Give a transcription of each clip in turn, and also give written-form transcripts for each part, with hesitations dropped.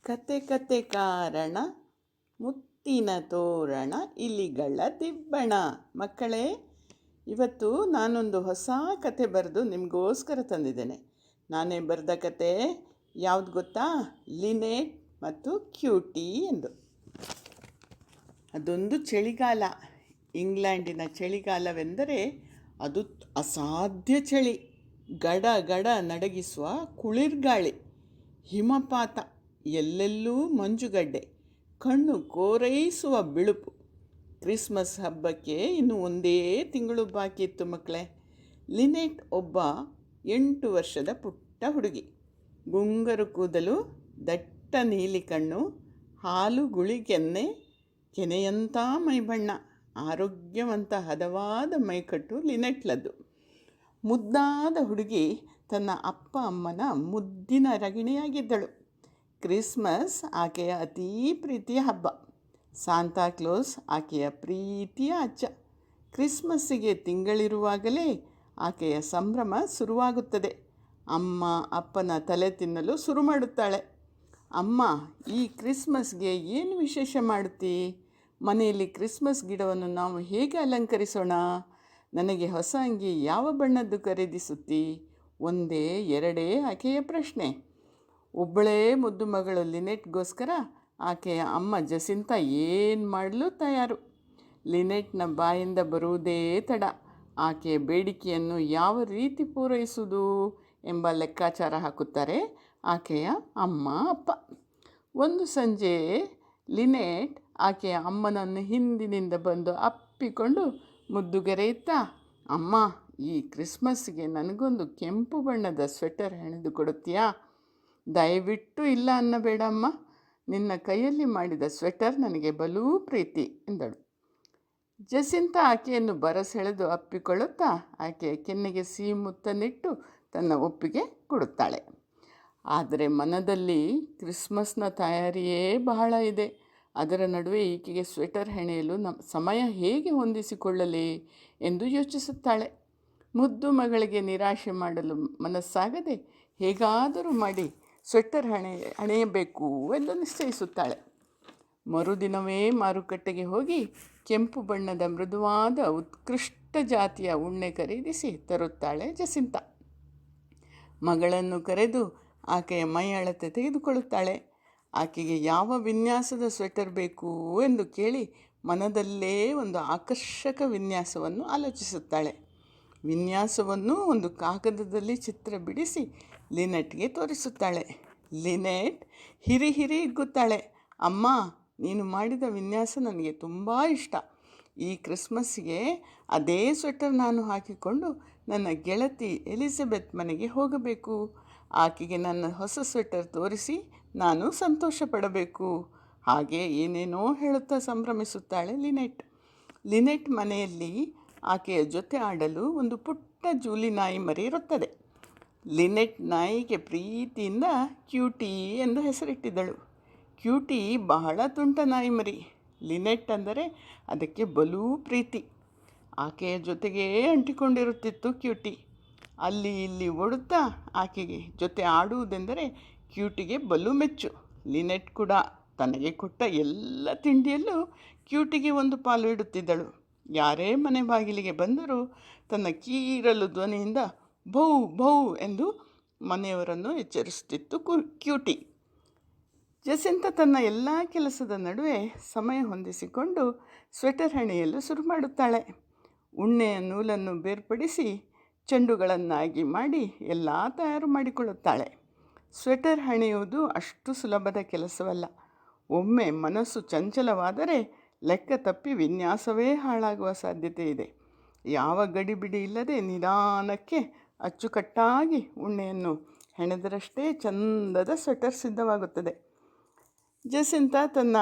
ಕತೆ ಕತೆ ಕಾರಣ ಮುತ್ತಿನ ತೋರಣ ಇಲಿಗಳ ದಿಬ್ಬಣ. ಮಕ್ಕಳೇ, ಇವತ್ತು ನಾನೊಂದು ಹೊಸ ಕತೆ ಬರೆದು ನಿಮಗೋಸ್ಕರ ತಂದಿದ್ದೇನೆ. ನಾನೇ ಬರೆದ ಕತೆ ಯಾವುದು ಗೊತ್ತಾ? ಲಿನೆಟ್ ಮತ್ತು ಕ್ಯೂಟಿ ಎಂದು. ಅದೊಂದು ಚಳಿಗಾಲ. ಇಂಗ್ಲೆಂಡಿನ ಚಳಿಗಾಲವೆಂದರೆ ಅದು ಅಸಾಧ್ಯ ಚಳಿ. ಗಡ ಗಡ ನಡಗಿಸುವ ಕುಳಿರ್ಗಾಳಿ, ಹಿಮಪಾತ, ಎಲ್ಲೆಲ್ಲೂ ಮಂಜುಗಡ್ಡೆ, ಕಣ್ಣು ಕೋರೈಸುವ ಬಿಳುಪು. ಕ್ರಿಸ್ಮಸ್ ಹಬ್ಬಕ್ಕೆ ಇನ್ನು ಒಂದೇ ತಿಂಗಳು ಬಾಕಿ ಇತ್ತು ಮಕ್ಕಳೇ. ಲಿನೆಟ್ ಒಬ್ಬ 8 ವರ್ಷದ ಪುಟ್ಟ ಹುಡುಗಿ. ಗುಂಗರು ಕೂದಲು, ದಟ್ಟ ನೀಲಿ ಕಣ್ಣು, ಹಾಲು ಗುಳಿ ಕೆನೆಯಂಥ ಮೈಬಣ್ಣ, ಆರೋಗ್ಯವಂತ ಹದವಾದ ಮೈಕಟ್ಟು ಲಿನೆಟ್ಲದ್ದು. ಮುದ್ದಾದ ಹುಡುಗಿ ತನ್ನ ಅಪ್ಪ ಅಮ್ಮನ ಮುದ್ದಿನ ರಗಿಣಿಯಾಗಿದ್ದಳು. ಕ್ರಿಸ್ಮಸ್ ಆಕೆಯ ಅತೀ ಪ್ರೀತಿಯ ಹಬ್ಬ. ಸಾಂತಾಕ್ಲೋಸ್ ಆಕೆಯ ಪ್ರೀತಿಯ ಅಜ್ಜ. ಕ್ರಿಸ್ಮಸ್ಸಿಗೆ ತಿಂಗಳಿರುವಾಗಲೇ ಆಕೆಯ ಸಂಭ್ರಮ ಶುರುವಾಗುತ್ತದೆ. ಅಮ್ಮ ಅಪ್ಪನ ತಲೆ ತಿನ್ನಲು ಶುರು ಮಾಡುತ್ತಾಳೆ. ಅಮ್ಮ, ಈ ಕ್ರಿಸ್ಮಸ್ಗೆ ಏನು ವಿಶೇಷ ಮಾಡುತ್ತೀ? ಮನೆಯಲ್ಲಿ ಕ್ರಿಸ್ಮಸ್ ಗಿಡವನ್ನು ನಾವು ಹೇಗೆ ಅಲಂಕರಿಸೋಣ? ನನಗೆ ಹೊಸ ಅಂಗಿ ಯಾವ ಬಣ್ಣದ್ದು ಖರೀದಿಸುತ್ತೀ? ಒಂದೇ ಎರಡೇ ಆಕೆಯ ಪ್ರಶ್ನೆ. ಒಬ್ಬಳೇ ಮುದ್ದು ಮಗಳು ಲಿನೆಟ್ಗೋಸ್ಕರ ಆಕೆಯ ಅಮ್ಮ ಜಸಿಂತಾ ಏನು ಮಾಡಲು ತಯಾರು. ಲಿನೆಟ್ನ ಬಾಯಿಂದ ಬರುವುದೇ ತಡ. ಆಕೆಯ ಬೇಡಿಕೆಯನ್ನು ಯಾವ ರೀತಿ ಪೂರೈಸುವುದು ಎಂಬ ಲೆಕ್ಕಾಚಾರ ಹಾಕುತ್ತಾರೆ ಆಕೆಯ ಅಮ್ಮ ಅಪ್ಪ. ಒಂದು ಸಂಜೆ ಲಿನೆಟ್ ಆಕೆಯ ಅಮ್ಮನನ್ನು ಹಿಂದಿನಿಂದ ಬಂದು ಅಪ್ಪಿಕೊಂಡು ಮುದ್ದುಗೆರೆಯುತ್ತಾ, ಅಮ್ಮ, ಈ ಕ್ರಿಸ್ಮಸ್ಸಿಗೆ ನನಗೊಂದು ಕೆಂಪು ಬಣ್ಣದ ಸ್ವೆಟರ್ ಹೆಣೆದು ಕೊಡುತ್ತೀಯಾ? ದಯವಿಟ್ಟು ಇಲ್ಲ ಅನ್ನಬೇಡಮ್ಮ. ನಿನ್ನ ಕೈಯಲ್ಲಿ ಮಾಡಿದ ಸ್ವೆಟರ್ ನನಗೆ ಬಲೂ ಪ್ರೀತಿ ಎಂದಳು. ಜಸಿಂತಾ ಆಕೆಯನ್ನು ಬರಸೆಳೆದು ಅಪ್ಪಿಕೊಳ್ಳುತ್ತಾ ಆಕೆಯ ಕೆನ್ನೆಗೆ ಸಿಹಿ ಮುತ್ತನ್ನಿಟ್ಟು ತನ್ನ ಒಪ್ಪಿಗೆ ಕೊಡುತ್ತಾಳೆ. ಆದರೆ ಮನದಲ್ಲಿ ಕ್ರಿಸ್ಮಸ್ನ ತಯಾರಿಯೇ ಬಹಳ ಇದೆ. ಅದರ ನಡುವೆ ಈಕೆಗೆ ಸ್ವೆಟರ್ ಹೆಣೆಯಲು ಸಮಯ ಹೇಗೆ ಹೊಂದಿಸಿಕೊಳ್ಳಲಿ ಎಂದು ಯೋಚಿಸುತ್ತಾಳೆ. ಮುದ್ದು ಮಗಳಿಗೆ ನಿರಾಶೆ ಮಾಡಲು ಮನಸ್ಸಾಗದೆ ಹೇಗಾದರೂ ಮಾಡಿ ಸ್ವೆಟರ್ ಹೆಣೆಯಬೇಕು ಎಂದು ನಿಶ್ಚಯಿಸುತ್ತಾಳೆ. ಮರುದಿನವೇ ಮಾರುಕಟ್ಟೆಗೆ ಹೋಗಿ ಕೆಂಪು ಬಣ್ಣದ ಮೃದುವಾದ ಉತ್ಕೃಷ್ಟ ಜಾತಿಯ ಉಣ್ಣೆ ಖರೀದಿಸಿ ತರುತ್ತಾಳೆ ಜಸಿಂತಾ. ಮಗಳನ್ನು ಕರೆದು ಆಕೆಯ ಮೈ ಅಳತೆ ತೆಗೆದುಕೊಳ್ಳುತ್ತಾಳೆ. ಆಕೆಗೆ ಯಾವ ವಿನ್ಯಾಸದ ಸ್ವೆಟರ್ ಬೇಕು ಎಂದು ಕೇಳಿ ಮನದಲ್ಲೇ ಒಂದು ಆಕರ್ಷಕ ವಿನ್ಯಾಸವನ್ನು ಆಲೋಚಿಸುತ್ತಾಳೆ. ವಿನ್ಯಾಸವನ್ನು ಒಂದು ಕಾಗದದಲ್ಲಿ ಚಿತ್ರ ಬಿಡಿಸಿ ಲಿನೆಟ್ಗೆ ತೋರಿಸುತ್ತಾಳೆ. ಲಿನೆಟ್ ಹಿರಿ ಹಿಗ್ಗುತ್ತಾಳೆ. ಅಮ್ಮ, ನೀನು ಮಾಡಿದ ವಿನ್ಯಾಸ ನನಗೆ ತುಂಬ ಇಷ್ಟ. ಈ ಕ್ರಿಸ್ಮಸ್ಸಿಗೆ ಅದೇ ಸ್ವೆಟರ್ ನಾನು ಹಾಕಿಕೊಂಡು ನನ್ನ ಗೆಳತಿ ಎಲಿಜಬೆತ್ ಮನೆಗೆ ಹೋಗಬೇಕು. ಆಕೆಗೆ ನನ್ನ ಹೊಸ ಸ್ವೆಟರ್ ತೋರಿಸಿ ನಾನು ಸಂತೋಷ ಪಡಬೇಕು. ಹಾಗೆ ಏನೇನೋ ಹೇಳುತ್ತಾ ಸಂಭ್ರಮಿಸುತ್ತಾಳೆ ಲಿನೆಟ್ ಮನೆಯಲ್ಲಿ ಆಕೆಯ ಜೊತೆ ಆಡಲು ಒಂದು ಪುಟ್ಟ ಜೂಲಿ ನಾಯಿ ಮರಿ ಇರುತ್ತದೆ. ಲಿನೆಟ್ ನಾಯಿಗೆ ಪ್ರೀತಿಯಿಂದ ಕ್ಯೂಟಿ ಎಂದು ಹೆಸರಿಟ್ಟಿದ್ದಳು. ಕ್ಯೂಟಿ ಬಹಳ ತುಂಟ ನಾಯಿ ಮರಿ. ಲಿನೆಟ್ ಅಂದರೆ ಅದಕ್ಕೆ ಬಲೂ ಪ್ರೀತಿ. ಆಕೆಯ ಜೊತೆಗೇ ಅಂಟಿಕೊಂಡಿರುತ್ತಿತ್ತು ಕ್ಯೂಟಿ. ಅಲ್ಲಿ ಇಲ್ಲಿ ಓಡುತ್ತಾ ಆಕೆಗೆ ಜೊತೆ ಆಡುವುದೆಂದರೆ ಕ್ಯೂಟಿಗೆ ಬಲು ಮೆಚ್ಚು. ಲಿನೆಟ್ ಕೂಡ ತನಗೆ ಕೊಟ್ಟ ಎಲ್ಲ ತಿಂಡಿಯಲ್ಲೂ ಕ್ಯೂಟಿಗೆ ಒಂದು ಪಾಲು ಇಡುತ್ತಿದ್ದಳು. ಯಾರೇ ಮನೆ ಬಾಗಿಲಿಗೆ ಬಂದರೂ ತನ್ನ ಕೀರಲು ಧ್ವನಿಯಿಂದ ಭೌ ಭೌ ಎಂದು ಮನೆಯವರನ್ನು ಎಚ್ಚರಿಸುತ್ತಿತ್ತು ಕ್ಯೂಟಿ. ಜಸಿಂತಾ ತನ್ನ ಎಲ್ಲ ಕೆಲಸದ ನಡುವೆ ಸಮಯ ಹೊಂದಿಸಿಕೊಂಡು ಸ್ವೆಟರ್ ಹೆಣೆಯಲು ಶುರು ಮಾಡುತ್ತಾಳೆ. ಉಣ್ಣೆಯ ನೂಲನ್ನು ಬೇರ್ಪಡಿಸಿ ಚೆಂಡುಗಳನ್ನಾಗಿ ಮಾಡಿ ಎಲ್ಲ ತಯಾರು ಮಾಡಿಕೊಳ್ಳುತ್ತಾಳೆ. ಸ್ವೆಟರ್ ಹೆಣೆಯುವುದು ಅಷ್ಟು ಸುಲಭದ ಕೆಲಸವಲ್ಲ. ಒಮ್ಮೆ ಮನಸ್ಸು ಚಂಚಲವಾದರೆ ಲೆಕ್ಕ ತಪ್ಪಿ ವಿನ್ಯಾಸವೇ ಹಾಳಾಗುವ ಸಾಧ್ಯತೆ ಇದೆ. ಯಾವ ಗಡಿಬಿಡಿ ಇಲ್ಲದೆ ನಿಧಾನಕ್ಕೆ ಅಚ್ಚುಕಟ್ಟಾಗಿ ಉಣ್ಣೆಯನ್ನು ಹೆಣೆದರಷ್ಟೇ ಚಂದದ ಸ್ವೆಟರ್ ಸಿದ್ಧವಾಗುತ್ತದೆ. ಜಸಿಂತಾ ತನ್ನ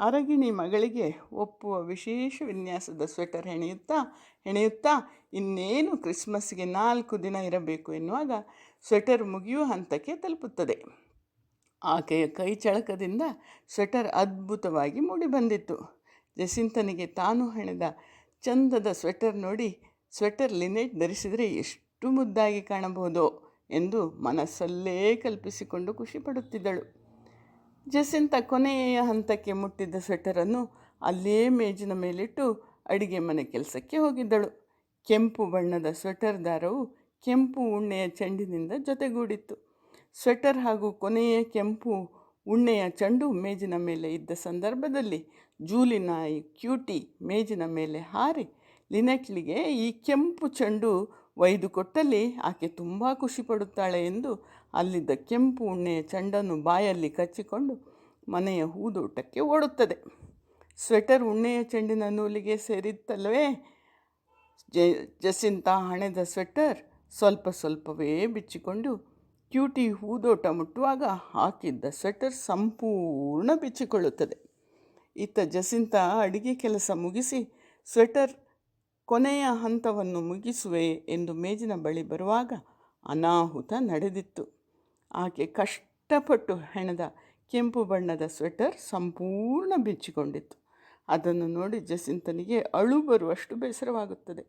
ಅರಗಿಣಿ ಮಗಳಿಗೆ ಒಪ್ಪುವ ವಿಶೇಷ ವಿನ್ಯಾಸದ ಸ್ವೆಟರ್ ಹೆಣೆಯುತ್ತಾ ಇನ್ನೇನು ಕ್ರಿಸ್ಮಸ್ಸಿಗೆ 4 ದಿನ ಇರಬೇಕು ಎನ್ನುವಾಗ ಸ್ವೆಟರ್ ಮುಗಿಯುವ ಹಂತಕ್ಕೆ ತಲುಪುತ್ತದೆ. ಆಕೆಯ ಕೈ ಚಳಕದಿಂದ ಸ್ವೆಟರ್ ಅದ್ಭುತವಾಗಿ ಮೂಡಿಬಂದಿತ್ತು. ಜಸಿಂತನಿಗೆ ತಾನು ಹೆಣೆದ ಚಂದದ ಸ್ವೆಟರ್ ನೋಡಿ ಸ್ವೆಟರ್ ಲಿನೆಟ್ ಧರಿಸಿದರೆ ಎಷ್ಟು ಮುದ್ದಾಗಿ ಕಾಣಬಹುದೋ ಎಂದು ಮನಸ್ಸಲ್ಲೇ ಕಲ್ಪಿಸಿಕೊಂಡು ಖುಷಿಪಡುತ್ತಿದ್ದಳು. ಜಸಿಂತ ಕೊನೆಯ ಹಂತಕ್ಕೆ ಮುಟ್ಟಿದ್ದ ಸ್ವೆಟರನ್ನು ಅಲ್ಲೇ ಮೇಜಿನ ಮೇಲಿಟ್ಟು ಅಡಿಗೆ ಮನೆ ಕೆಲಸಕ್ಕೆ ಹೋಗಿದ್ದಳು. ಕೆಂಪು ಬಣ್ಣದ ಸ್ವೆಟರ್ ದಾರವು ಕೆಂಪು ಉಣ್ಣೆಯ ಚೆಂಡಿನಿಂದ ಜೊತೆಗೂಡಿತ್ತು. ಸ್ವೆಟರ್ ಹಾಗೂ ಕೊನೆಯ ಕೆಂಪು ಉಣ್ಣೆಯ ಚೆಂಡು ಮೇಜಿನ ಮೇಲೆ ಇದ್ದ ಸಂದರ್ಭದಲ್ಲಿ ಜೂಲಿ ನಾಯಿ ಕ್ಯೂಟಿ ಮೇಜಿನ ಮೇಲೆ ಹಾರಿ ಲಿನೆಟ್ಲಿಗೆ ಈ ಕೆಂಪು ಚೆಂಡು ಒಯ್ದು ಕೊಟ್ಟಲ್ಲಿ ಆಕೆ ತುಂಬ ಖುಷಿಪಡುತ್ತಾಳೆ ಎಂದು ಅಲ್ಲಿದ್ದ ಕೆಂಪು ಉಣ್ಣೆಯ ಚೆಂಡನ್ನು ಬಾಯಲ್ಲಿ ಕಚ್ಚಿಕೊಂಡು ಮನೆಯ ಹೂದೋಟಕ್ಕೆ ಓಡುತ್ತದೆ. ಸ್ವೆಟರ್ ಉಣ್ಣೆಯ ಚೆಂಡಿನ ನೂಲಿಗೆ ಸೇರಿತ್ತಲ್ಲವೇ? ಜಸಿಂತ ಹಣೆದ ಸ್ವೆಟರ್ ಸ್ವಲ್ಪ ಸ್ವಲ್ಪವೇ ಬಿಚ್ಚಿಕೊಂಡು ಕ್ಯೂಟಿ ಹೂದೋಟ ಮುಟ್ಟುವಾಗ ಹಾಕಿದ್ದ ಸ್ವೆಟರ್ ಸಂಪೂರ್ಣ ಬಿಚ್ಚಿಕೊಳ್ಳುತ್ತದೆ. ಇತ್ತ ಜಸಿಂತ ಅಡಿಗೆ ಕೆಲಸ ಮುಗಿಸಿ ಸ್ವೆಟರ್ ಕೊನೆಯ ಹಂತವನ್ನು ಮುಗಿಸುವೆ ಎಂದು ಮೇಜಿನ ಬಳಿ ಬರುವಾಗ ಅನಾಹುತ ನಡೆದಿತ್ತು. ಆಕೆ ಕಷ್ಟಪಟ್ಟು ಹೆಣೆದ ಕೆಂಪು ಬಣ್ಣದ ಸ್ವೆಟರ್ ಸಂಪೂರ್ಣ ಬಿಚ್ಚಿಕೊಂಡಿತ್ತು. ಅದನ್ನು ನೋಡಿ ಜಸಿಂತನಿಗೆ ಅಳು ಬರುವಷ್ಟು ಬೇಸರವಾಗುತ್ತದೆ.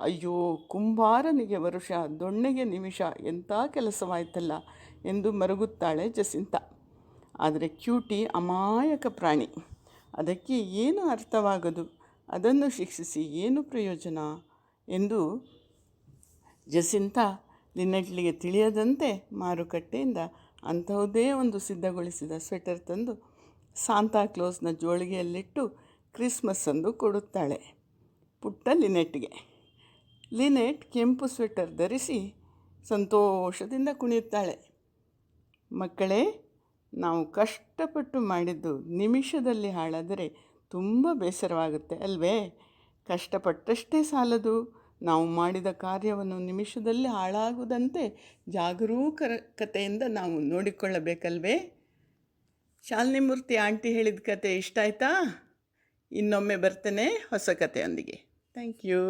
ಅಯ್ಯೋ, ಕುಂಬಾರನಿಗೆ ವರುಷ, ದೊಣ್ಣೆಗೆ ನಿಮಿಷ, ಎಂಥ ಕೆಲಸವಾಯ್ತಲ್ಲ ಎಂದು ಮರುಗುತ್ತಾಳೆ ಜಸಿಂತ. ಆದರೆ ಕ್ಯೂಟಿ ಅಮಾಯಕ ಪ್ರಾಣಿ, ಅದಕ್ಕೆ ಏನು ಅರ್ಥವಾಗದು, ಅದನ್ನು ಶಿಕ್ಷಿಸಿ ಏನು ಪ್ರಯೋಜನ ಎಂದು ಜಸಿಂತ ಲಿನೆಟ್ಲಿಗೆ ತಿಳಿಯದಂತೆ ಮಾರುಕಟ್ಟೆಯಿಂದ ಅಂತಹುದೇ ಒಂದು ಸಿದ್ಧಗೊಳಿಸಿದ ಸ್ವೆಟರ್ ತಂದು ಸಾಂತಾಕ್ಲೋಸ್ನ ಜೋಳಿಗೆಯಲ್ಲಿಟ್ಟು ಕ್ರಿಸ್ಮಸ್ ಅಂದು ಕೊಡುತ್ತಾಳೆ ಪುಟ್ಟ ಲಿನೆಟ್ಗೆ. ಲಿನೆಟ್ ಕೆಂಪು ಸ್ವೆಟರ್ ಧರಿಸಿ ಸಂತೋಷದಿಂದ ಕುಣಿಯುತ್ತಾಳೆ. ಮಕ್ಕಳೇ, ನಾವು ಕಷ್ಟಪಟ್ಟು ಮಾಡಿದ್ದು ನಿಮಿಷದಲ್ಲಿ ಹಾಳಾದರೆ ತುಂಬ ಬೇಸರವಾಗುತ್ತೆ ಅಲ್ವೇ? ಕಷ್ಟಪಟ್ಟಷ್ಟೇ ಸಾಲದು, ನಾವು ಮಾಡಿದ ಕಾರ್ಯವನ್ನು ನಿಮಿಷದಲ್ಲಿ ಹಾಳಾಗುವುದಂತೆ ಜಾಗರೂಕತೆಯಿಂದ ನಾವು ನೋಡಿಕೊಳ್ಳಬೇಕಲ್ವೇ? ಶಾಲಿನಿ ಮೂರ್ತಿ ಆಂಟಿ ಹೇಳಿದ ಕತೆ ಇಷ್ಟ ಆಯಿತಾ? ಇನ್ನೊಮ್ಮೆ ಬರ್ತೇನೆ ಹೊಸ ಕಥೆಯೊಂದಿಗೆ. Thank you.